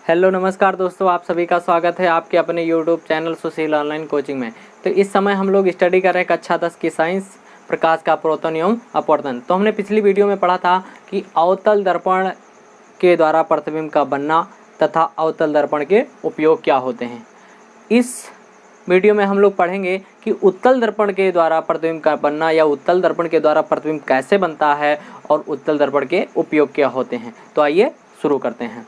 Hello नमस्कार दोस्तों, आप सभी का स्वागत है आपके अपने यूट्यूब चैनल सुशील ऑनलाइन कोचिंग में। तो इस समय हम लोग स्टडी कर रहे हैं कक्षा 10 की साइंस, प्रकाश का अपवर्तन एवं अपवर्तन। तो हमने पिछली वीडियो में पढ़ा था कि अवतल दर्पण के द्वारा प्रतिबिंब का बनना तथा अवतल दर्पण के उपयोग क्या होते हैं। इस वीडियो में हम लोग पढ़ेंगे कि उत्तल दर्पण के द्वारा प्रतिबिंब का बनना या उत्तल दर्पण के द्वारा प्रतिबिंब कैसे बनता है और उत्तल दर्पण के उपयोग क्या होते हैं। तो आइए शुरू करते हैं।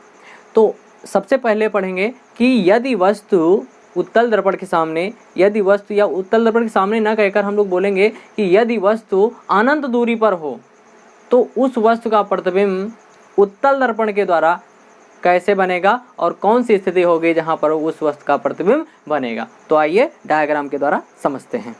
तो सबसे पहले पढ़ेंगे कि यदि वस्तु उत्तल दर्पण के सामने, यदि वस्तु या उत्तल दर्पण के सामने न कहकर हम लोग बोलेंगे कि यदि वस्तु अनंत दूरी पर हो तो उस वस्तु का प्रतिबिंब उत्तल दर्पण के द्वारा कैसे बनेगा और कौन सी स्थिति होगी जहां पर उस वस्तु का प्रतिबिंब बनेगा। तो आइए डायग्राम के द्वारा समझते हैं।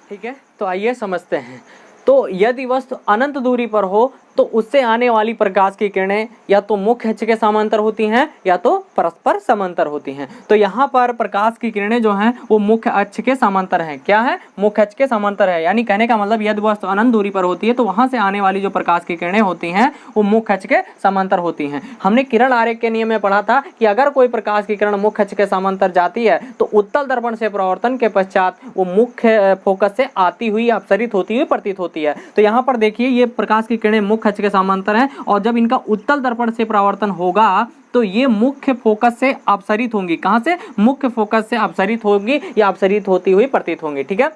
ठीक है, तो आइए समझते हैं। तो यदि वस्तु अनंत दूरी पर हो तो उससे आने वाली प्रकाश की किरणें या तो मुख्य अक्ष के समांतर होती हैं या तो परस्पर समांतर होती हैं। तो यहाँ पर प्रकाश की किरणें जो हैं वो मुख्य अक्ष के समांतर हैं। क्या है? मुख्य अक्ष के समांतर है। यानी कहने का मतलब यदि वस्तु अनंत दूरी पर होती है तो वहां से आने वाली जो प्रकाश की किरणें होती हैं वो मुख्य अक्ष के समांतर होती हैं। हमने किरण आरेख के नियम में पढ़ा था कि अगर कोई प्रकाश की किरण मुख्य अक्ष के समांतर जाती है तो उत्तल दर्पण से परावर्तन के पश्चात वो मुख्य फोकस से आती हुई अपसरित होती हुई प्रतीत होती है। तो यहाँ पर देखिए ये प्रकाश की किरणें मुख्य अक्ष के समांतर हैं और जब इनका उत्तल दर्पण से परावर्तन होगा तो ये मुख्य फोकस से अपसरित होंगी। कहां से? मुख्य फोकस से अपसरित होंगी या अपसरित होती हुई प्रतीत होंगी। ठीक है,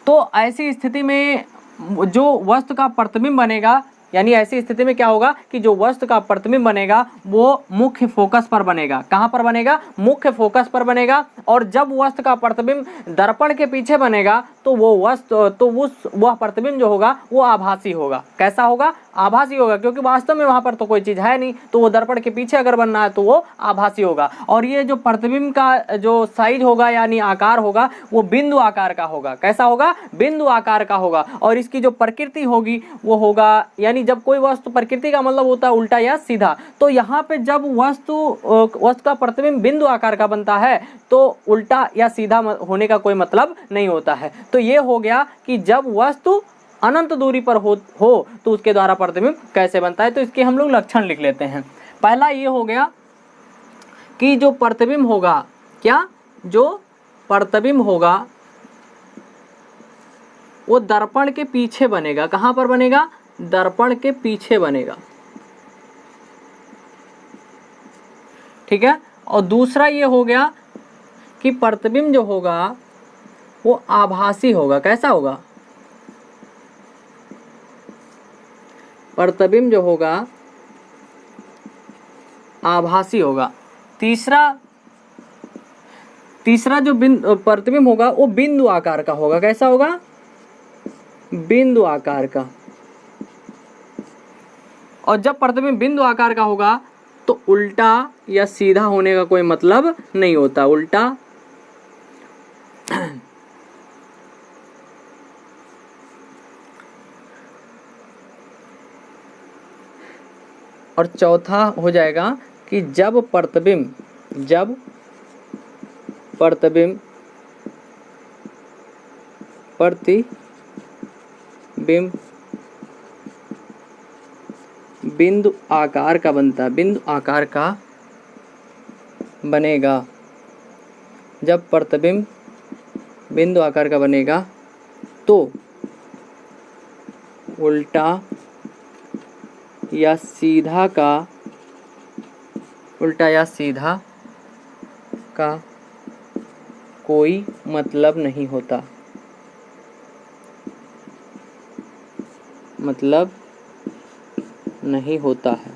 तो ऐसी स्थिति में जो वस्तु का प्रतिबिंब बनेगा, यानी ऐसी स्थिति में क्या होगा कि जो वस्तु का प्रतिबिंब बनेगा वो मुख्य फोकस पर बनेगा। कहां पर बनेगा? मुख्य फोकस पर बनेगा। और जब वस्तु का प्रतिबिंब दर्पण के पीछे बनेगा तो वह प्रतिबिंब जो होगा वो आभासी होगा। कैसा होगा? आभासी होगा, क्योंकि वास्तव में वहां पर तो कोई चीज है नहीं। तो वो दर्पण के पीछे अगर बनना है तो वो आभासी होगा। और ये जो प्रतिबिंब का जो साइज होगा यानी आकार होगा वो बिंदु आकार का होगा। कैसा होगा? बिंदु आकार का होगा। और इसकी जो प्रकृति होगी वो होगा, यानी जब कोई वस्तु, प्रकृति का मतलब होता है उल्टा या सीधा। तो यहाँ पे जब वस्तु का प्रतिबिंब बिंदु आकार का बनता है तो उल्टा या सीधा होने का कोई मतलब नहीं होता है। तो ये हो गया कि जब वस्तु अनंत दूरी पर हो तो उसके द्वारा प्रतिबिंब कैसे बनता है। तो इसके हम लोग लक्षण लिख लेते हैं। पहला ये हो गया कि जो प्रतिबिंब होगा, क्या? जो प्रतिबिंब होगा वो दर्पण के पीछे बनेगा। कहां पर बनेगा? दर्पण के पीछे बनेगा। ठीक है, और दूसरा ये हो गया कि प्रतिबिंब जो होगा वो आभासी होगा। कैसा होगा? प्रतिबिंब जो होगा आभासी होगा। तीसरा जो प्रतिबिंब होगा वो बिंदु आकार का होगा। कैसा होगा? बिंदु आकार का। और जब प्रतिबिंब बिंदु आकार का होगा तो उल्टा या सीधा होने का कोई मतलब नहीं होता। उल्टा और चौथा हो जाएगा कि जब प्रतिबिंब बिंदु आकार का बनता है, बिंदु आकार का बनेगा, जब प्रतिबिंब बिंदु आकार का बनेगा तो उल्टा या सीधा का कोई मतलब नहीं होता, है।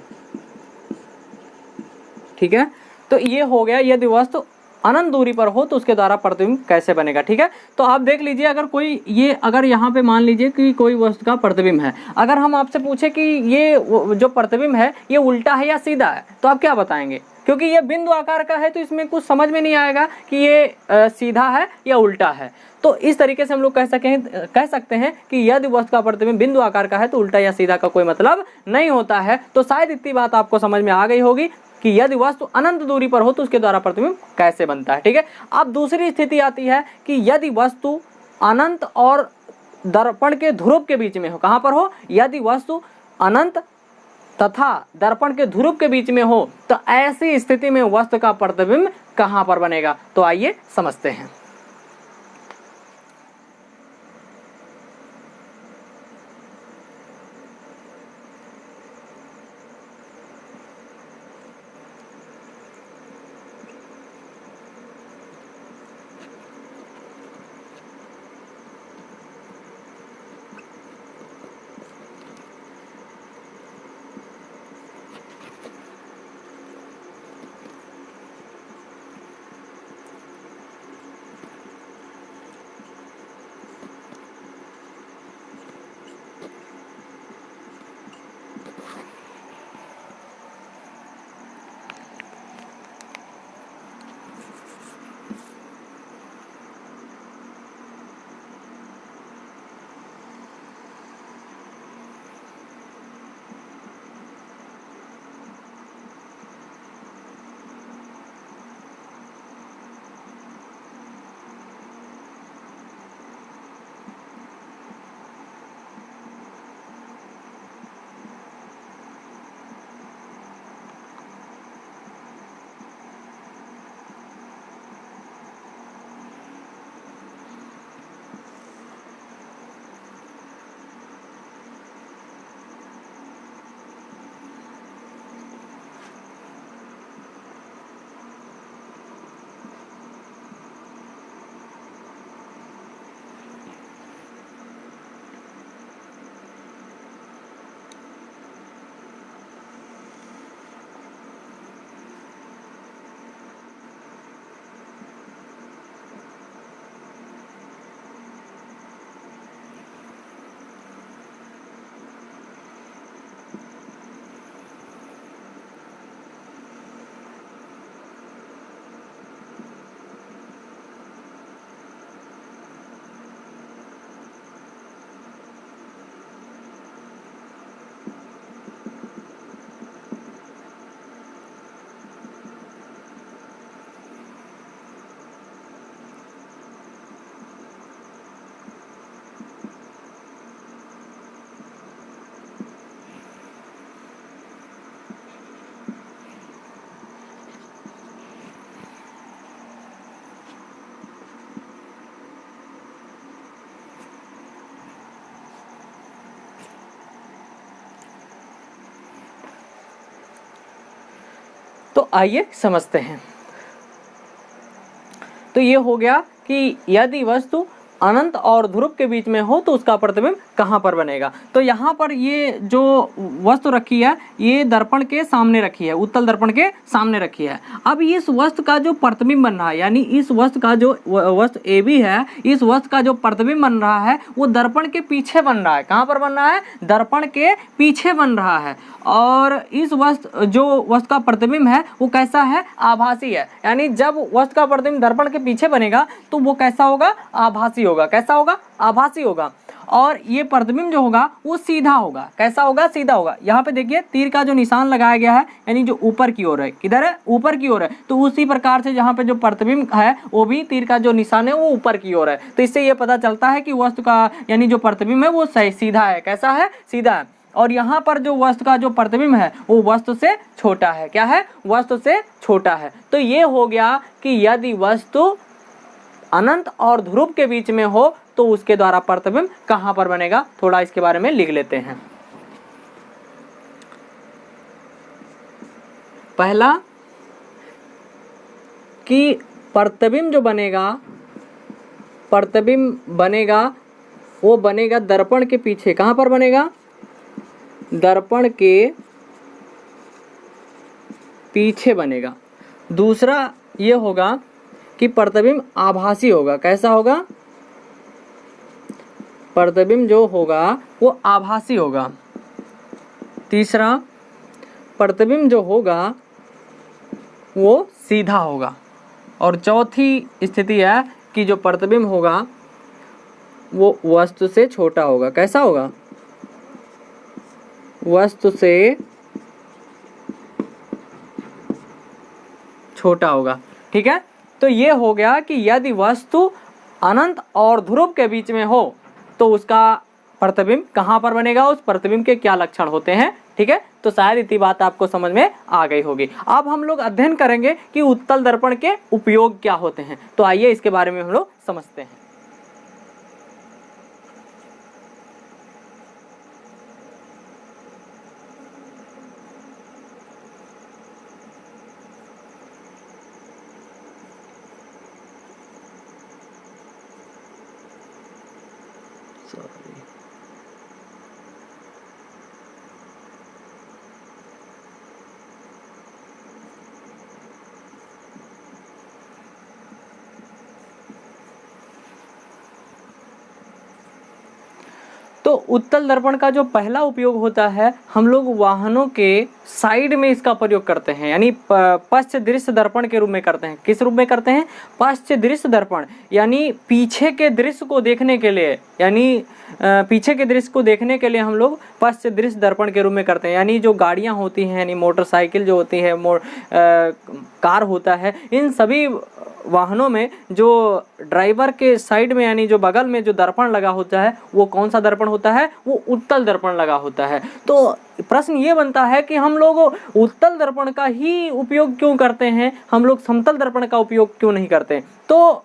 ठीक है, तो ये हो गया यदि वस्तु अनंत दूरी पर हो तो उसके द्वारा प्रतिबिंब कैसे बनेगा। ठीक है, तो आप देख लीजिए, अगर यहाँ पे मान लीजिए कि कोई वस्तु का प्रतिबिंब है, अगर हम आपसे पूछे कि ये जो प्रतिबिंब है ये उल्टा है या सीधा है, तो आप क्या बताएंगे? क्योंकि ये बिंदु आकार का है तो इसमें कुछ समझ में नहीं आएगा कि ये सीधा है या उल्टा है। तो इस तरीके से हम लोग कह सकते हैं कि यदि वस्तु का प्रतिबिंब बिंदु आकार का है तो उल्टा या सीधा का कोई मतलब नहीं होता है। तो शायद इतनी बात आपको समझ में आ गई होगी कि यदि वस्तु अनंत दूरी पर हो तो उसके द्वारा प्रतिबिंब कैसे बनता है। ठीक है, अब दूसरी स्थिति आती है कि यदि वस्तु अनंत और दर्पण के ध्रुव के बीच में हो। कहाँ पर हो? यदि वस्तु अनंत तथा दर्पण के ध्रुव के बीच में हो तो ऐसी स्थिति में वस्तु का प्रतिबिंब कहाँ पर बनेगा? तो आइए समझते हैं। तो आइए समझते हैं। तो ये हो गया कि यदि वस्तु अनंत और ध्रुव के बीच में हो तो उसका प्रतिबिंब कहाँ पर बनेगा। तो यहाँ पर ये जो वस्तु रखी है ये दर्पण के सामने रखी है, उत्तल दर्पण के सामने रखी है। अब इस वस्तु का जो प्रतिबिंब बन रहा है, यानी इस वस्तु का जो वस्तु AB है, इस वस्तु का जो प्रतिबिंब बन रहा है वो दर्पण के पीछे बन रहा है। कहाँ पर बन रहा है? दर्पण के पीछे बन रहा है। और इस जो वस्तु का प्रतिबिंब है वो कैसा है? आभासी है। यानी जब वस्तु का प्रतिबिंब दर्पण के पीछे बनेगा तो वो कैसा होगा? आभासी होगा। कैसा होगा? आभासी होगा। और ये प्रतिबिंब जो होगा वो सीधा होगा। कैसा होगा? सीधा होगा। यहाँ पे देखिए तीर का जो निशान लगाया गया है यानी जो ऊपर की ओर है, किधर है? ऊपर की ओर है। तो उसी प्रकार से जहाँ पे जो प्रतिबिंब है वो भी तीर का जो निशान है वो ऊपर की ओर है। तो इससे ये पता चलता है कि वस्तु का यानी जो प्रतिबिंब है वो सीधा है। कैसा है? सीधा है। और यहाँ पर जो वस्तु का जो प्रतिबिंब है वो वस्तु से छोटा है। क्या है? वस्तु से छोटा है। तो ये हो गया कि यदि वस्तु अनंत और ध्रुव के बीच में हो तो उसके द्वारा प्रतिबिंब कहां पर बनेगा, थोड़ा इसके बारे में लिख लेते हैं। पहला कि प्रतिबिंब जो बनेगा, प्रतिबिंब बनेगा वो बनेगा दर्पण के पीछे। कहां पर बनेगा? दर्पण के पीछे बनेगा। दूसरा ये होगा कि प्रतिबिंब आभासी होगा। कैसा होगा? प्रतिबिंब जो होगा वो आभासी होगा। तीसरा, प्रतिबिंब जो होगा वो सीधा होगा। और चौथी स्थिति है कि जो प्रतिबिंब होगा वो वस्तु से छोटा होगा। कैसा होगा? वस्तु से छोटा होगा। ठीक है। तो ये हो गया कि यदि वस्तु अनंत और ध्रुव के बीच में हो तो उसका प्रतिबिंब कहाँ पर बनेगा, उस प्रतिबिंब के क्या लक्षण होते हैं। ठीक है। तो शायद इतनी बात आपको समझ में आ गई होगी। अब हम लोग अध्ययन करेंगे कि उत्तल दर्पण के उपयोग क्या होते हैं। तो आइए इसके बारे में हम लोग समझते हैं। तो उत्तल दर्पण का जो पहला उपयोग होता है, हम लोग वाहनों के साइड में इसका प्रयोग करते हैं, यानी पश्च दृश्य दर्पण के रूप में करते हैं। किस रूप में करते हैं? पश्च दृश्य दर्पण, यानी पीछे के दृश्य को देखने के लिए, यानी पीछे के दृश्य को देखने के लिए हम लोग पश्च दृश्य दर्पण के रूप में करते हैं। यानी जो गाड़ियां होती हैं, यानी मोटरसाइकिल जो होती है, कार होता है, इन सभी वाहनों में जो ड्राइवर के साइड में यानी जो बगल में जो दर्पण लगा होता है वो कौन सा दर्पण होता है? वो उत्तल दर्पण लगा होता है। तो प्रश्न ये बनता है कि हम लोग उत्तल दर्पण का ही उपयोग क्यों करते हैं, हम लोग समतल दर्पण का उपयोग क्यों नहीं करते? तो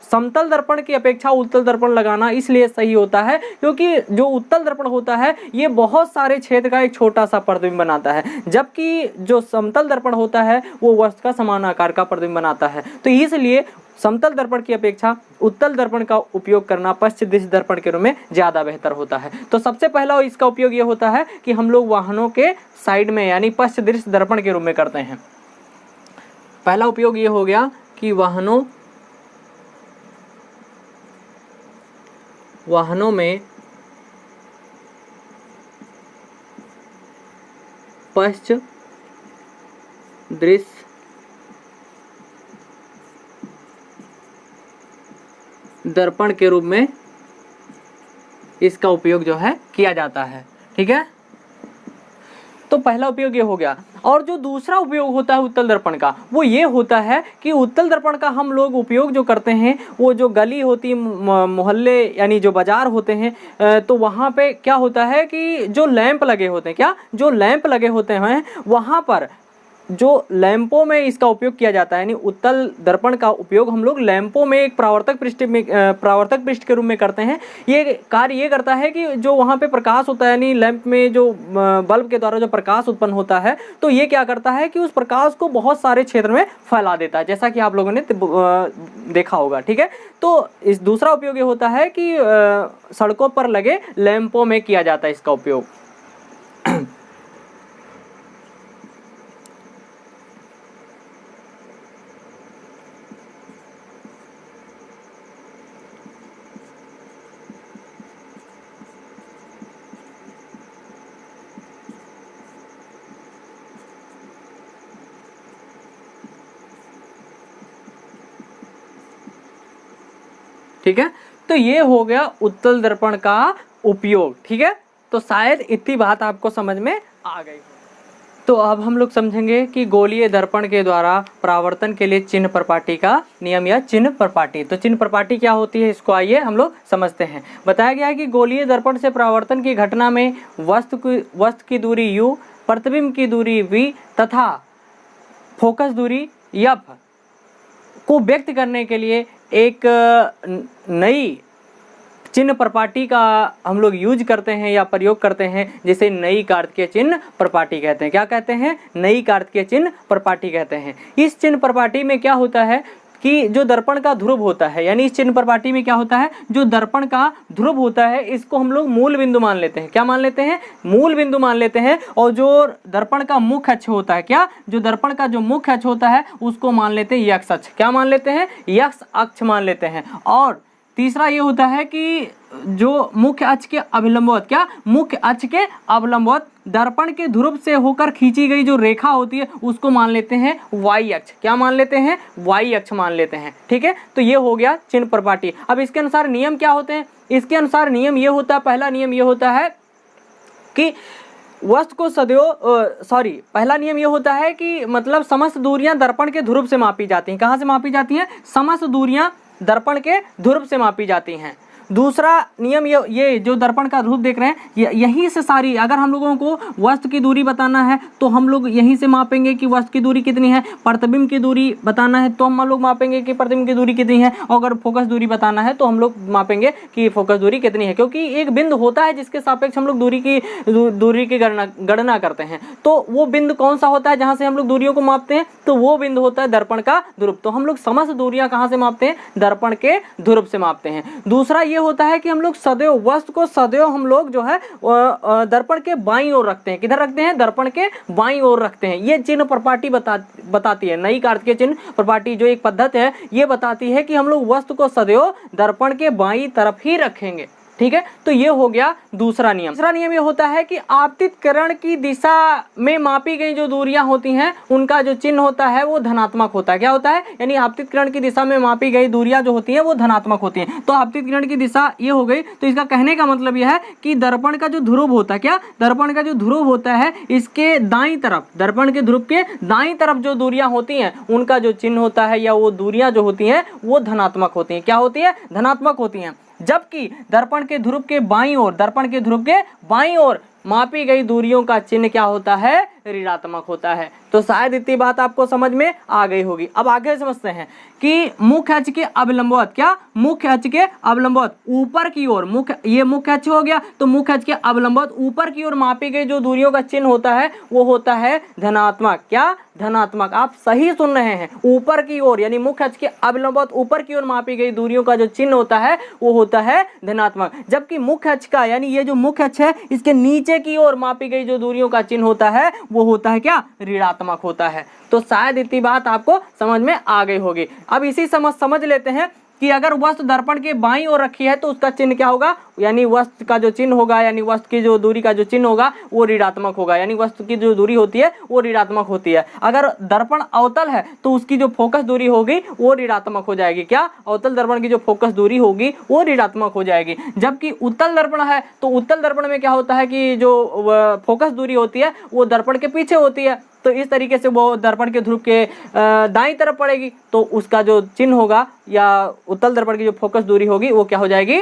समतल दर्पण की अपेक्षा उत्तल दर्पण लगाना इसलिए सही होता है क्योंकि जो उत्तल दर्पण होता है ये बहुत सारे क्षेत्र का एक छोटा सा प्रतिबिंब बनाता है, जबकि जो समतल दर्पण होता है वो वस्तु का समान आकार का प्रतिबिंब बनाता है। तो इसलिए समतल दर्पण की अपेक्षा उत्तल दर्पण का उपयोग करना पश्च दृश्य दर्पण के रूप में ज्यादा बेहतर होता है। तो सबसे पहला इसका उपयोग ये होता है कि हम लोग वाहनों के साइड में यानी पश्च दृश्य दर्पण के रूप में करते हैं। पहला उपयोग ये हो गया कि वाहनों में पश्च दृश्य दर्पण के रूप में इसका उपयोग जो है किया जाता है। ठीक है। तो पहला उपयोग ये हो गया। और जो दूसरा उपयोग होता है उत्तल दर्पण का वो ये होता है कि उत्तल दर्पण का हम लोग उपयोग जो करते हैं वो जो गली होती मोहल्ले यानी जो बाजार होते हैं तो वहाँ पे क्या होता है कि जो लैंप लगे होते हैं, क्या जो लैंप लगे होते हैं वहाँ पर जो लैंपों में इसका उपयोग किया जाता है, यानी उत्तल दर्पण का उपयोग हम लोग लैंपों में एक परावर्तक पृष्ठ के रूप में करते हैं। ये कार्य ये करता है कि जो वहाँ पे प्रकाश होता है यानी लैंप में जो बल्ब के द्वारा जो प्रकाश उत्पन्न होता है तो ये क्या करता है कि उस प्रकाश को बहुत सारे क्षेत्र में फैला देता है, जैसा कि आप लोगों ने देखा होगा। ठीक है। तो इस दूसरा उपयोग ये होता है कि सड़कों पर लगे लैंपों में किया जाता है इसका उपयोग। ठीक है। तो ये हो गया उत्तल दर्पण का उपयोग। ठीक है, तो शायद इतनी बात आपको समझ में आ गई। तो अब हम लोग समझेंगे कि गोलीय दर्पण के द्वारा परावर्तन के लिए चिन्ह प्रपाटी का नियम या चिन्ह प्रपाटी। तो चिन्ह प्रपाटी क्या होती है, इसको आइए हम लोग समझते हैं। बताया गया है कि गोलीय दर्पण से परावर्तन की घटना में वस्तु की दूरी u, प्रतिबिंब की दूरी v तथा फोकस दूरी f को व्यक्त करने के लिए एक नई चिन्ह प्रपाटी का हम लोग यूज करते हैं या प्रयोग करते हैं, जिसे नई कार्तिकीय चिन्ह प्रपाटी कहते हैं। क्या कहते हैं? नई कार्तिकीय चिन्ह प्रपाटी कहते हैं। इस चिन्ह प्रपाटी में क्या होता है कि जो दर्पण का ध्रुव होता है, यानी इस चिन्ह प्रपाटी में क्या होता है, जो दर्पण का ध्रुव होता है इसको हम लोग मूल बिंदु मान लेते हैं। क्या मान लेते हैं? मूल बिंदु मान लेते हैं। और जो दर्पण का मुख्य अक्ष होता है, क्या, जो दर्पण का जो मुख्य अक्ष होता है उसको मान लेते हैं यक्ष अक्ष। क्या मान लेते हैं? यक्ष अक्ष मान लेते हैं। और तीसरा ये होता है कि जो मुख्य अक्ष के अभिलंबवत, क्या, मुख्य अक्ष के अभिलंबवत दर्पण के ध्रुव से होकर खींची गई जो रेखा होती है उसको मान लेते हैं वाई अक्ष। क्या मान लेते हैं? वाई अक्ष मान लेते हैं। ठीक है, तो ये हो गया चिन्ह प्रपाटी। अब इसके अनुसार नियम क्या होते हैं? इसके अनुसार नियम ये होता है, पहला नियम ये होता है कि वस्तु को सदैव पहला नियम ये होता है कि मतलब समस्त दूरियां दर्पण के ध्रुव से मापी जाती हैं। कहाँ से मापी जाती हैं? समस्त दूरियां दर्पण के ध्रुव से मापी जाती हैं। दूसरा नियम ये जो दर्पण का ध्रुव देख रहे हैं, यहीं से सारी, अगर हम लोगों को वस्तु की दूरी बताना है तो हम लोग यहीं से मापेंगे कि वस्तु की दूरी कितनी है। प्रतिबिंब की दूरी बताना है तो हम लोग मापेंगे कि प्रतिबिंब की दूरी कितनी है। और अगर फोकस दूरी बताना है तो हम लोग मापेंगे कि फोकस दूरी कितनी है, क्योंकि एक बिंदु होता है जिसके सापेक्ष हम लोग दूरी की गणना करते हैं। तो वो बिंदु कौन सा होता है जहाँ से हम लोग दूरियों को मापते हैं? तो वो बिंदु होता है दर्पण का ध्रुव। तो हम लोग समस्त दूरियां कहाँ से मापते हैं? दर्पण के ध्रुव से मापते हैं। दूसरा ये होता है कि हम लोग सदैव वस्तु को सदैव हम लोग जो है दर्पण के बाईं ओर रखते हैं। किधर रखते हैं? दर्पण के बाईं ओर रखते हैं। ये चिन्ह प्रपाटी बताती है, नई कार्तिकीय चिन्ह प्रपाटी जो एक पद्धति है ये बताती है कि हम लोग वस्तु को सदैव दर्पण के बाईं तरफ ही रखेंगे। ठीक है, तो ये हो गया दूसरा नियम। तीसरा नियम ये होता है कि आपतित किरण की दिशा में मापी गई जो दूरियां होती हैं उनका जो चिन्ह होता है वो धनात्मक होता है। क्या होता है? यानी आपतित किरण की दिशा में मापी गई दूरियां जो होती हैं वो धनात्मक होती हैं। तो आपतित किरण की दिशा ये हो गई। तो इसका कहने का मतलब यह है कि दर्पण का जो ध्रुव होता है, क्या, दर्पण का जो ध्रुव होता है इसके दाईं तरफ, दर्पण के ध्रुव के दाईं तरफ जो दूरियां होती हैं उनका जो चिन्ह होता है या वो दूरियां जो होती हैं वो धनात्मक होती हैं। क्या होती है? धनात्मक होती हैं। जबकि दर्पण के ध्रुव के बाईं ओर, दर्पण के ध्रुव के बाईं ओर मापी गई दूरियों का चिन्ह क्या होता है? ऋणात्मक होता है। तो शायद इतनी बात आपको समझ में आ गई होगी। अब आगे समझते हैं कि मुख्य अक्ष के अभिलंबवत, क्या, मुख्य अक्ष के अभिलंबवत ऊपर की ओर, ये मुख्य अक्ष हो गया, तो मुख्य अक्ष के अभिलंबवत ऊपर की ओर मापी गई जो दूरियों का चिन्ह होता है वो होता है धनात्मक। क्या? धनात्मक। आप सही सुन रहे हैं, ऊपर की ओर, यानी मुख्य अक्ष के अभिलंबवत ऊपर की ओर मापी गई दूरियों का जो चिन्ह होता है वो होता है धनात्मक। जबकि मुख्य अक्ष का, यानी ये जो मुख्य अक्ष है इसके नीचे की ओर मापी गई जो दूरियों का चिन्ह होता है वो होता है क्या? ऋणात्मक होता है। तो शायद इतनी बात आपको समझ में आ गई होगी। अब इसी समझ लेते हैं कि अगर वस्तु दर्पण के बाईं ओर रखी है तो उसका चिन्ह क्या होगा, यानी वस्तु का जो चिन्ह होगा, यानी वस्तु की जो दूरी का जो चिन्ह होगा वो ऋणात्मक होगा, यानी वस्तु की जो दूरी होती है वो ऋणात्मक होती है। अगर दर्पण अवतल है तो उसकी जो फोकस दूरी होगी वो ऋणात्मक हो जाएगी। क्या? अवतल दर्पण की जो फोकस दूरी होगी वो ऋणात्मक हो जाएगी। जबकि उत्तल दर्पण है तो उत्तल दर्पण में क्या होता है कि जो फोकस दूरी होती है वो दर्पण के पीछे होती है, तो इस तरीके से वो दर्पण के ध्रुव के दाईं तरफ पड़ेगी, तो उसका जो चिन्ह होगा या उत्तल दर्पण की जो फोकस दूरी होगी वो क्या हो जाएगी?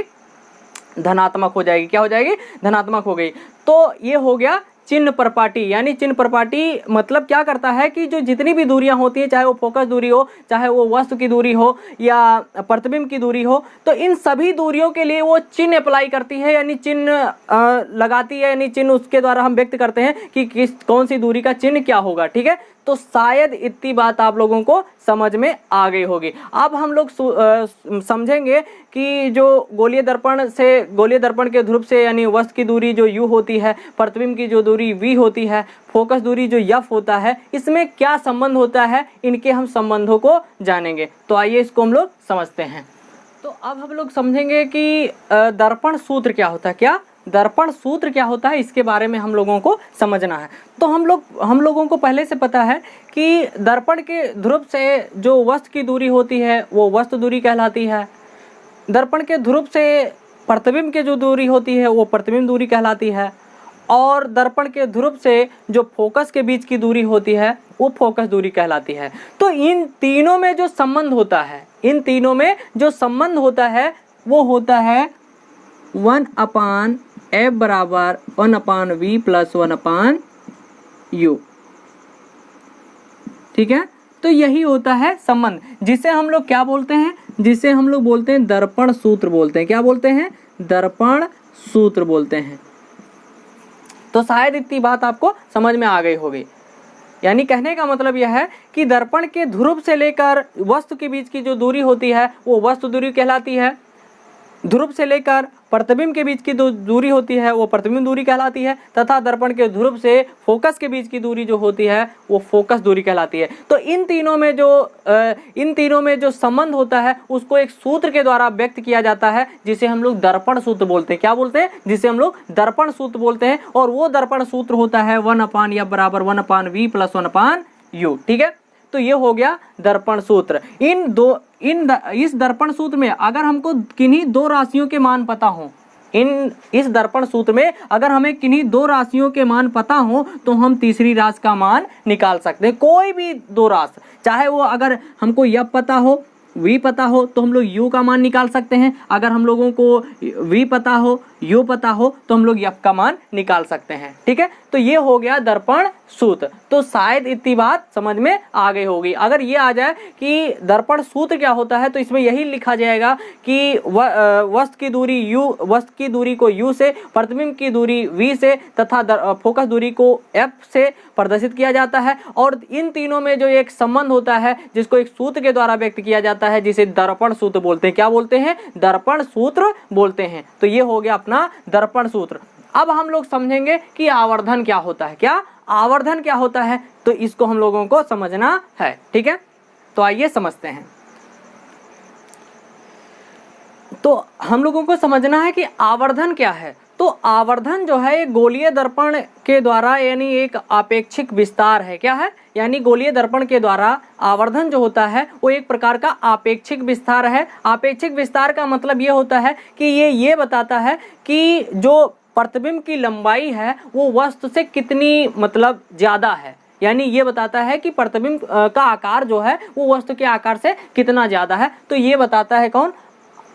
धनात्मक हो जाएगी। क्या हो जाएगी? धनात्मक हो गई। तो ये हो गया चिन्ह प्रपाटी। यानी चिन्ह प्रपाटी मतलब क्या करता है कि जो जितनी भी दूरियां होती हैं, चाहे वो फोकस दूरी हो, चाहे वो वस्तु की दूरी हो या प्रतिबिंब की दूरी हो, तो इन सभी दूरियों के लिए वो चिन्ह अप्लाई करती है, यानी चिन्ह लगाती है, यानी चिन्ह उसके द्वारा हम व्यक्त करते हैं कि कौन सी दूरी का चिन्ह क्या होगा। ठीक है, तो शायद इतनी बात आप लोगों को समझ में आ गई होगी। अब हम लोग समझेंगे कि जो गोलीय दर्पण के ध्रुव से यानी वस्तु की दूरी जो u होती है, प्रतिबिंब की जो दूरी v होती है, फोकस दूरी जो f होता है, इसमें क्या संबंध होता है, इनके हम संबंधों को जानेंगे। तो आइए इसको हम लोग समझते हैं। तो अब हम लोग समझेंगे कि दर्पण सूत्र क्या होता है। क्या? दर्पण सूत्र क्या होता है, इसके बारे में हम लोगों को समझना है। तो हम लोगों को पहले से पता है कि दर्पण के ध्रुव से जो वस्तु की दूरी होती है वो वस्तु दूरी कहलाती है। दर्पण के ध्रुव से प्रतिबिंब की जो दूरी होती है वो प्रतिबिंब दूरी कहलाती है, और दर्पण के ध्रुव से जो फोकस के बीच की दूरी होती है वो फोकस दूरी कहलाती है। तो इन तीनों में जो संबंध होता है, इन तीनों में जो संबंध होता है वो होता है 1/f बराबर 1/v प्लस 1/u। ठीक है, तो यही होता है संबंध, जिसे हम लोग क्या बोलते हैं, जिसे हम लोग बोलते हैं दर्पण सूत्र बोलते हैं। क्या बोलते हैं? दर्पण सूत्र बोलते हैं। तो शायद इतनी बात आपको समझ में आ गई होगी। यानी कहने का मतलब यह है कि दर्पण के ध्रुव से लेकर वस्तु के बीच की जो दूरी होती है वो वस्तु दूरी कहलाती है, ध्रुव से लेकर प्रतिबिंब के बीच की जो दूरी होती है वो प्रतिबिंब दूरी कहलाती है, तथा दर्पण के ध्रुव से फोकस के बीच की दूरी जो होती है वो फोकस दूरी कहलाती है। तो इन तीनों में जो संबंध होता है उसको एक सूत्र के द्वारा व्यक्त किया जाता है, जिसे हम लोग दर्पण सूत्र बोलते हैं। क्या बोलते हैं? जिसे हम लोग दर्पण सूत्र बोलते हैं, और वो दर्पण सूत्र होता है 1/f बराबर 1/v प्लस 1/u। ठीक है, तो ये हो गया दर्पण सूत्र। इस दर्पण सूत्र में अगर हमको किन्हीं दो राशियों के मान पता हो, इस दर्पण सूत्र में अगर हमें किन्हीं दो राशियों के मान पता हो तो हम तीसरी राशि का मान निकाल सकते हैं। कोई भी दो राशि, चाहे वो अगर हमको यह पता हो, v पता हो, तो हम लोग u का मान निकाल सकते हैं। अगर हम लोगों को v पता हो, u पता हो, तो हम लोग f का मान निकाल सकते हैं। ठीक है, तो ये हो गया दर्पण सूत्र। तो शायद इतनी बात समझ में आ गई होगी। अगर ये आ जाए कि दर्पण सूत्र क्या होता है तो इसमें यही लिखा जाएगा कि वस्तु की दूरी को u से, प्रतिबिंब की दूरी v से तथा फोकस दूरी को f से प्रदर्शित किया जाता है, और इन तीनों में जो एक संबंध होता है जिसको एक सूत्र के द्वारा व्यक्त किया जाता है, जिसे दर्पण सूत्र बोलते हैं। क्या बोलते हैं? दर्पण सूत्र बोलते हैं। तो ये हो गया अपना दर्पण सूत्र। अब हम लोग समझेंगे कि आवर्धन क्या होता है। क्या आवर्धन क्या होता है? तो इसको हम लोगों को समझना है। ठीक है, तो आइए समझते हैं। तो हम लोगों को समझना है कि आवर्धन क्या है। तो आवर्धन जो है एक गोलीय दर्पण के द्वारा, यानी एक आपेक्षिक विस्तार है। क्या है? यानी गोलीय दर्पण के द्वारा आवर्धन जो होता है वो एक प्रकार का आपेक्षिक विस्तार है। आपेक्षिक विस्तार का मतलब ये होता है कि ये बताता है कि जो प्रतिबिंब की लंबाई है वो वस्तु से कितनी मतलब ज्यादा है। यानी ये बताता है कि प्रतिबिंब का आकार जो है वो वस्तु के आकार से कितना ज्यादा है। तो ये बताता है कौन?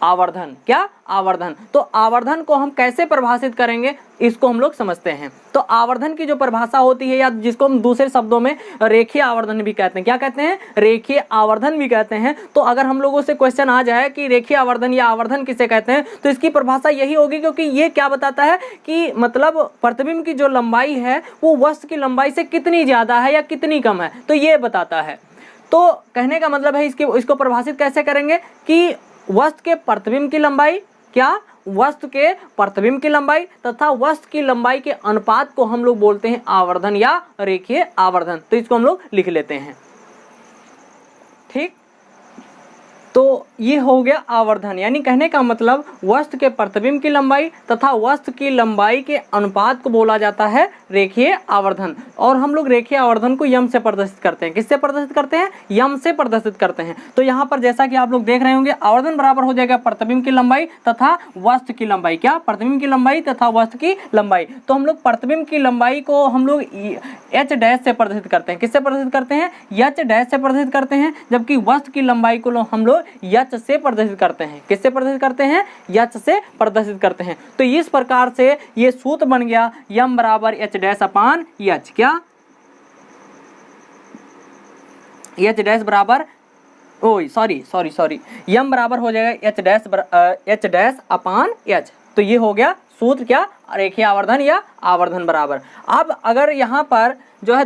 आवर्धन। क्या? आवर्धन। तो आवर्धन को हम कैसे परिभाषित करेंगे इसको हम लोग समझते हैं। तो आवर्धन की जो परिभाषा होती है, या जिसको हम दूसरे शब्दों में रेखीय आवर्धन भी कहते हैं। क्या कहते हैं? रेखीय आवर्धन भी कहते हैं। तो अगर हम लोगों से क्वेश्चन आ जाए कि रेखीय आवर्धन या आवर्धन किसे कहते हैं, तो इसकी परिभाषा यही होगी, क्योंकि ये क्या बताता है कि मतलब प्रतिबिंब की जो लंबाई है वो वस्तु की लंबाई से कितनी ज्यादा है या कितनी कम है, तो ये बताता है। तो कहने का मतलब है इसको परिभाषित कैसे करेंगे कि वस्तु के प्रतिबिंब की लंबाई, क्या? वस्तु के प्रतिबिंब की लंबाई तथा वस्तु की लंबाई के अनुपात को हम लोग बोलते हैं आवर्धन या रेखीय आवर्धन। तो इसको हम लोग लिख लेते हैं। ठीक, तो ये हो गया आवर्धन। यानी कहने का मतलब वस्तु के प्रतिबिंब की लंबाई तथा वस्तु की लंबाई के अनुपात को बोला जाता है रेखीय आवर्धन। और हम लोग रेखीय आवर्धन को यम से प्रदर्शित करते हैं। किससे प्रदर्शित करते हैं? यम से प्रदर्शित करते हैं। तो यहाँ पर जैसा कि आप लोग देख रहे होंगे, आवर्धन बराबर हो जाएगा प्रतिबिंब की लंबाई तथा वस्तु की लंबाई। क्या? प्रतिबिंब की लंबाई तथा वस्तु की लंबाई। तो हम लोग प्रतिबिंब की लंबाई को हम लोग एच डैश से प्रदर्शित करते हैं। किससे प्रदर्शित करते हैं? एच डैश से प्रदर्शित करते हैं। जबकि वस्तु की लंबाई को हम लोग यच से प्रदर्शित करते हैं। किससे प्रदर्शित करते हैं? यच से प्रदर्शित करते हैं। तो इस प्रकार से ये सूत्र बन गया यम बराबर एच डैश अपान यच। क्या? एच डैश बराबर सॉरी यम बराबर हो जाएगा एच डैश अपान एच। तो ये हो गया सूत्र। क्या? रेखीय आवर्धन या आवर्धन बराबर। अब अगर यहाँ पर जो है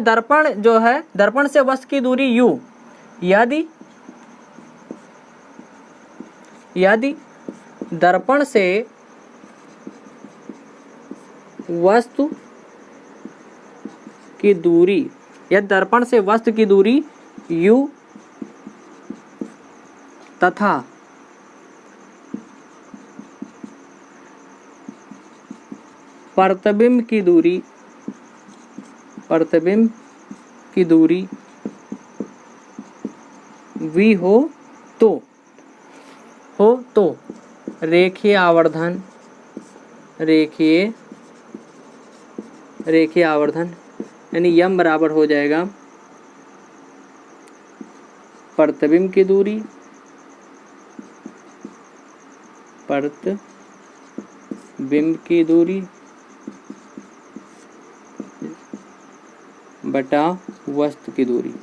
दर्पण से वस्तु की दूरी u, यदि दर्पण से वस्तु की दूरी u तथा प्रतिबिंब की दूरी v हो तो रेखीय आवर्धन, रेखीय आवर्धन यानी यम बराबर हो जाएगा प्रतिबिंब की दूरी, प्रतिबिंब की दूरी बटा वस्तु की दूरी।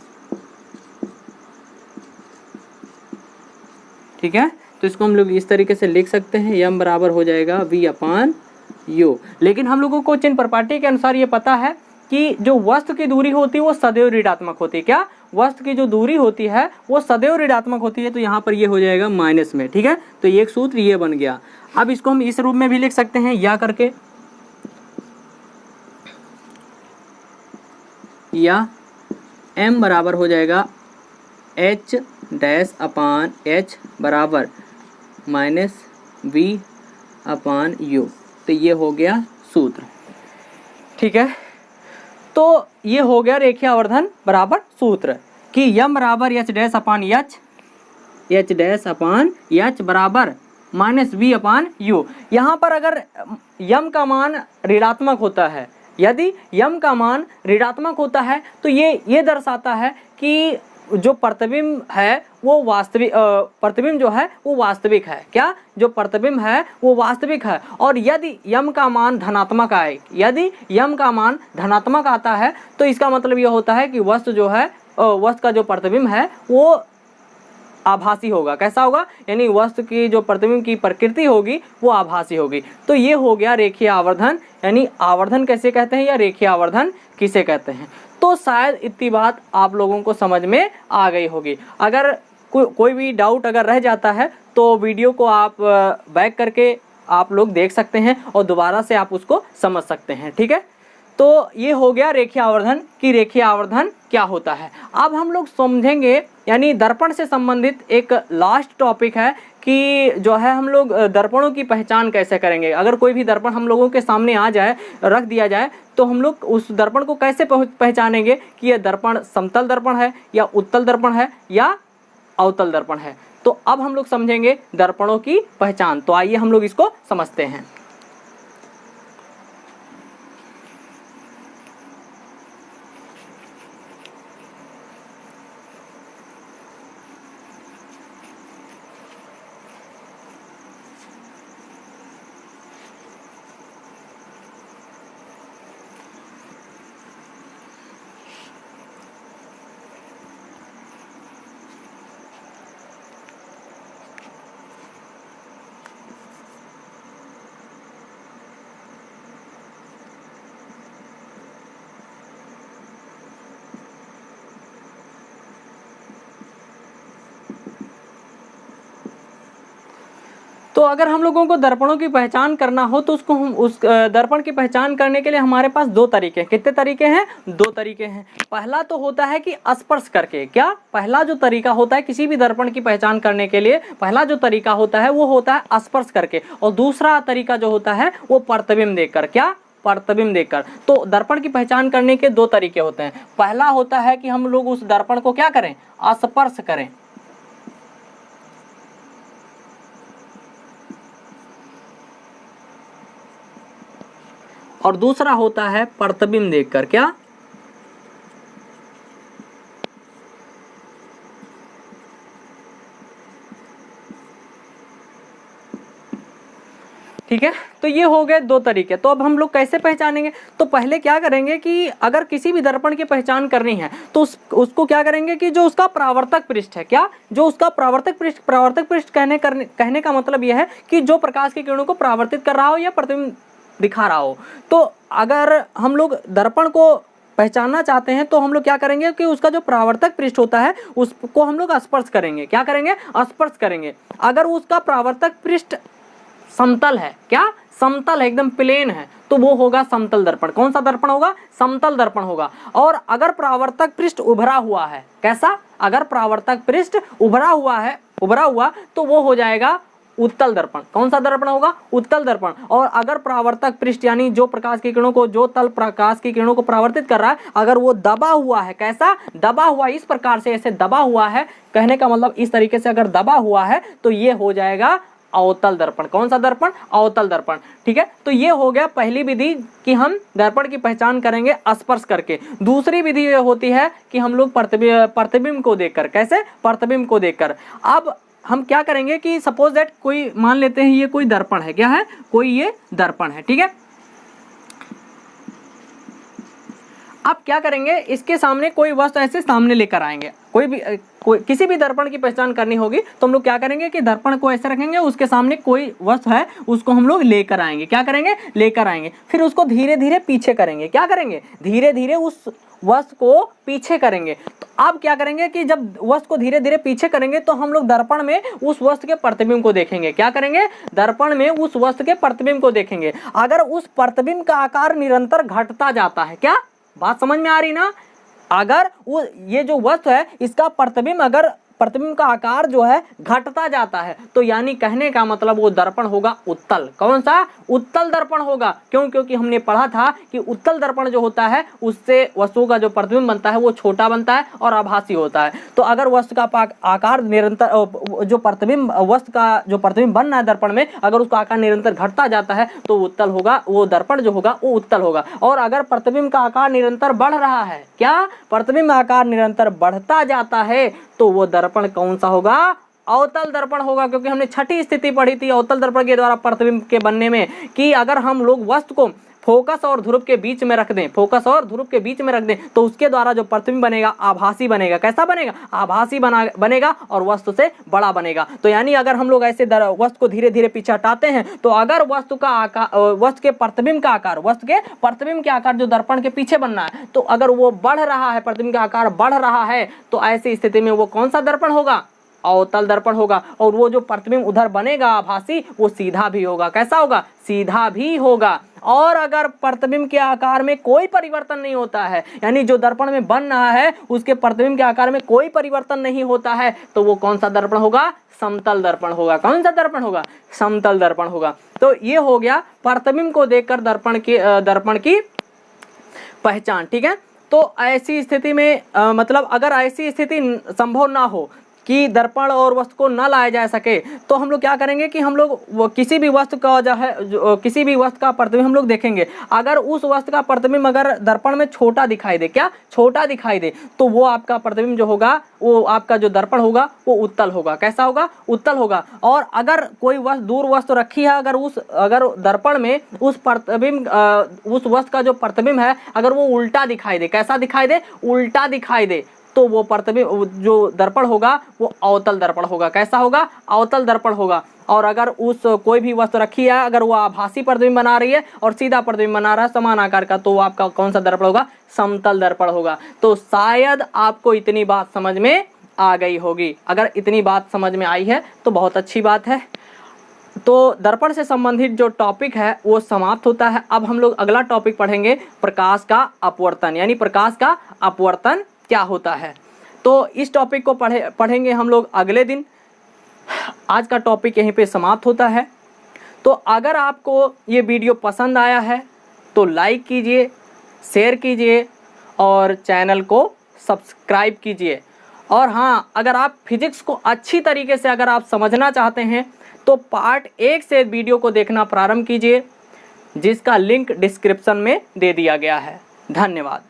ठीक है, तो इसको हम लोग इस तरीके से लिख सकते हैं, यम बराबर हो जाएगा v/u। लेकिन हम लोगों को चिन्ह प्रपाटी के अनुसार ये पता है कि जो वस्तु की दूरी होती है वो सदैव ऋणात्मक होती है। क्या? वस्तु की जो दूरी होती है वो सदैव ऋणात्मक होती है, तो यहाँ पर ये हो जाएगा माइनस में। ठीक है, तो ये एक सूत्र ये बन गया। अब इसको हम इस रूप में भी लिख सकते हैं, या करके, या m बराबर हो जाएगा h-h बराबर -v/u। तो ये हो गया सूत्र। ठीक है, तो ये हो गया रेखीय आवर्धन बराबर सूत्र कि यम बराबर h-h बराबर -v/u। यहाँ पर अगर यम का मान ऋणात्मक होता है, यदि यम का मान ऋणात्मक होता है तो ये दर्शाता है कि जो प्रतिबिंब है वो वास्तविक, प्रतिबिंब जो है वो वास्तविक है। क्या? जो प्रतिबिंब है वो वास्तविक है। और यदि यम का मान धनात्मक आए, यदि यम का मान धनात्मक आता है तो इसका मतलब ये होता है कि वस्तु जो है, वस्तु का जो प्रतिबिंब है वो आभासी होगा। कैसा होगा? यानी वस्तु की जो प्रतिबिंब की प्रकृति होगी वो आभासी होगी। तो ये हो गया रेखीय आवर्धन, यानी आवर्धन कैसे कहते हैं या रेखीय आवर्धन किसे कहते हैं। तो शायद इतनी बात आप लोगों को समझ में आ गई होगी। अगर कोई भी डाउट अगर रह जाता है तो वीडियो को आप बैक करके आप लोग देख सकते हैं और दोबारा से आप उसको समझ सकते हैं। ठीक है, तो ये हो गया रेखीय आवर्धन कि रेखीय आवर्धन क्या होता है। अब हम लोग समझेंगे, यानी दर्पण से संबंधित एक लास्ट टॉपिक है कि जो है हम लोग दर्पणों की पहचान कैसे करेंगे। अगर कोई भी दर्पण हम लोगों के सामने आ जाए, रख दिया जाए, तो हम लोग उस दर्पण को कैसे पहचानेंगे कि यह दर्पण समतल दर्पण है या उत्तल दर्पण है या अवतल दर्पण है। तो अब हम लोग समझेंगे दर्पणों की पहचान। तो आइए हम लोग इसको समझते हैं। तो अगर हम लोगों को दर्पणों की पहचान करना हो तो उसको हम उस दर्पण की पहचान करने के लिए हमारे पास दो तरीके हैं। कितने तरीके हैं? दो तरीके हैं। पहला तो होता है कि स्पर्श करके। क्या? पहला जो तरीका होता है किसी भी दर्पण की पहचान करने के लिए, पहला जो तरीका होता है वो होता है स्पर्श करके, और दूसरा तरीका जो होता है वो प्रतिबिंब देखकर। क्या? प्रतिबिंब देखकर। तो दर्पण की पहचान करने के दो तरीके होते हैं। पहला होता है कि हम लोग उस दर्पण को क्या करें? स्पर्श करें। और दूसरा होता है प्रतिबिंब देखकर। क्या? ठीक है, तो ये हो गए दो तरीके। तो अब हम लोग कैसे पहचानेंगे? तो पहले क्या करेंगे कि अगर किसी भी दर्पण की पहचान करनी है तो उसको क्या करेंगे कि जो उसका परावर्तक पृष्ठ है, क्या? जो उसका परावर्तक पृष्ठ कहने का मतलब यह है कि जो प्रकाश की किरणों को परावर्तित कर रहा हो या प्रतिबिंब दिखा रहा हो। तो अगर हम लोग दर्पण को पहचानना चाहते हैं तो हम लोग क्या करेंगे कि उसका जो परावर्तक पृष्ठ होता है उसको हम लोग स्पर्श करेंगे। क्या करेंगे? स्पर्श करेंगे। अगर उसका परावर्तक पृष्ठ समतल है, क्या? समतल है, एकदम प्लेन है, तो वो होगा समतल दर्पण। कौन सा दर्पण होगा? समतल दर्पण होगा। और अगर परावर्तक पृष्ठ उभरा हुआ है, कैसा? अगर परावर्तक पृष्ठ उभरा हुआ तो वो हो जाएगा उत्तल दर्पण। कौन सा दर्पण होगा? उत्तल दर्पण। और अगर परावर्तक पृष्ठ यानी जो प्रकाश की किरणों को, जो तल प्रकाश की किरणों को परावर्तित कर रहा है, अगर वो दबा हुआ है, कैसा? दबा हुआ, इस प्रकार से ऐसे दबा हुआ है, कहने का मतलब इस तरीके से अगर दबा हुआ है तो ये हो जाएगा अवतल दर्पण। कौन सा दर्पण? अवतल दर्पण। ठीक है, तो ये हो गया पहली विधि कि हम दर्पण की पहचान करेंगे स्पर्श करके। दूसरी विधि ये होती है कि हम लोग प्रतिबिंब को देखकर। कैसे? प्रतिबिंब को देखकर। अब हम क्या करेंगे कि सपोज दैट कोई मान लेते हैं ये कोई दर्पण है। क्या है? कोई ये दर्पण है। ठीक है, अब क्या करेंगे, इसके सामने कोई वस्तु ऐसे सामने लेकर आएंगे। किसी भी दर्पण की पहचान करनी होगी तो हम लोग क्या करेंगे कि दर्पण को ऐसे रखेंगे, उसके सामने कोई वस्तु है उसको हम लोग लेकर आएंगे। क्या करेंगे? लेकर आएंगे। फिर उसको धीरे धीरे पीछे करेंगे। क्या करेंगे? धीरे धीरे उस वस्तु को पीछे करेंगे। तो अब क्या करेंगे कि जब वस्तु को धीरे धीरे पीछे करेंगे तो हम लोग दर्पण में उस वस्तु के प्रतिबिंब को देखेंगे। क्या करेंगे? दर्पण में उस वस्तु के प्रतिबिंब को देखेंगे। अगर उस प्रतिबिंब का आकार निरंतर घटता जाता है, क्या बात समझ में आ रही ना? अगर वो ये जो वस्तु है इसका प्रतिबिंब, अगर प्रतिबिंब का आकार जो है घटता जाता है तो यानी कहने का मतलब वो दर्पण होगा उत्तल। कौन सा? उत्तल दर्पण होगा। क्यों? क्योंकि हमने पढ़ा था कि उत्तल दर्पण जो होता है उससे वस्तु का जो प्रतिबिंब बनता है वो छोटा बनता है और आभासी होता है। तो अगर वस्तु का आकार निरंतर, जो प्रतिबिंब, वस्तु का जो प्रतिबिंब बनना है दर्पण में, अगर उसका आकार निरंतर घटता जाता है तो उत्तल होगा, वो दर्पण जो होगा वो उत्तल होगा। और अगर प्रतिबिंब का आकार निरंतर बढ़ रहा है, क्या? प्रतिबिंब आकार निरंतर बढ़ता जाता है तो वो दर्पण कौन सा होगा? अवतल दर्पण होगा। क्योंकि हमने छठी स्थिति पढ़ी थी अवतल दर्पण के द्वारा प्रतिबिंब के बनने में कि अगर हम लोग वस्तु को फोकस और ध्रुव के बीच में रख दें, फोकस और ध्रुव के बीच में रख दें तो उसके द्वारा जो प्रतिबिंब बनेगा आभासी बनेगा। कैसा बनेगा? आभासी बनेगा और वस्तु से बड़ा बनेगा। तो यानी अगर हम लोग ऐसे वस्तु को धीरे धीरे पीछे हटाते हैं तो अगर वस्तु का आकार, वस्तु के प्रतिबिंब का आकार, वस्तु के प्रतिबिंब के आकार जो दर्पण के पीछे बनना है, तो अगर वो बढ़ रहा है, प्रतिबिंब का आकार बढ़ रहा है तो ऐसी स्थिति में वो कौन सा दर्पण होगा? अवतल दर्पण होगा। और वो जो प्रतिबिंब उधर बनेगा आभासी, वो सीधा भी होगा। कैसा होगा? सीधा भी होगा। और अगर प्रतिबिंब के आकार में कोई परिवर्तन नहीं होता है, यानी जो दर्पण में बन रहा है उसके प्रतिबिंब के आकार में कोई परिवर्तन नहीं होता है, तो वो कौन सा दर्पण होगा? समतल दर्पण होगा। कौन सा दर्पण होगा? समतल दर्पण होगा। तो ये हो गया प्रतिबिंब को देखकर दर्पण की पहचान। ठीक है, तो ऐसी स्थिति में मतलब अगर ऐसी स्थिति संभव ना हो कि दर्पण और वस्तु को न लाया जा सके तो हम लोग क्या करेंगे कि हम लोग किसी भी वस्तु का जो है, किसी भी वस्तु का प्रतिबिंब हम लोग देखेंगे। अगर उस वस्तु का प्रतिबिंब अगर दर्पण में छोटा दिखाई दे, क्या? छोटा दिखाई दे, तो वो आपका प्रतिबिंब जो होगा, वो आपका जो दर्पण होगा वो उत्तल होगा। कैसा होगा? उत्तल होगा। और अगर कोई वस्तु, दूर वस्तु रखी है, अगर दर्पण में उस प्रतिबिंब, उस वस्तु का जो प्रतिबिंब है अगर वो उल्टा दिखाई दे, कैसा दिखाई दे? उल्टा दिखाई दे, तो वो प्रतिबिंब जो दर्पण होगा वो अवतल दर्पण होगा। कैसा होगा? अवतल दर्पण होगा। और अगर उस कोई भी वस्तु रखी है, अगर वो आभासी प्रतिबिंब बना रही है और सीधा प्रतिबिंब बना रहा है समान आकार का, तो वो आपका कौन सा दर्पण होगा? समतल दर्पण होगा। तो शायद आपको इतनी बात समझ में आ गई होगी। अगर इतनी बात समझ में आई है तो बहुत अच्छी बात है। तो दर्पण से संबंधित जो टॉपिक है वो समाप्त होता है। अब हम लोग अगला टॉपिक पढ़ेंगे, प्रकाश का अपवर्तन, यानी प्रकाश का अपवर्तन क्या होता है। तो इस टॉपिक को पढ़ेंगे हम लोग अगले दिन। आज का टॉपिक यहीं पे समाप्त होता है। तो अगर आपको ये वीडियो पसंद आया है तो लाइक कीजिए, शेयर कीजिए और चैनल को सब्सक्राइब कीजिए। और हाँ, अगर आप फिजिक्स को अच्छी तरीके से अगर आप समझना चाहते हैं तो पार्ट 1 से वीडियो को देखना प्रारंभ कीजिए, जिसका लिंक डिस्क्रिप्शन में दे दिया गया है। धन्यवाद।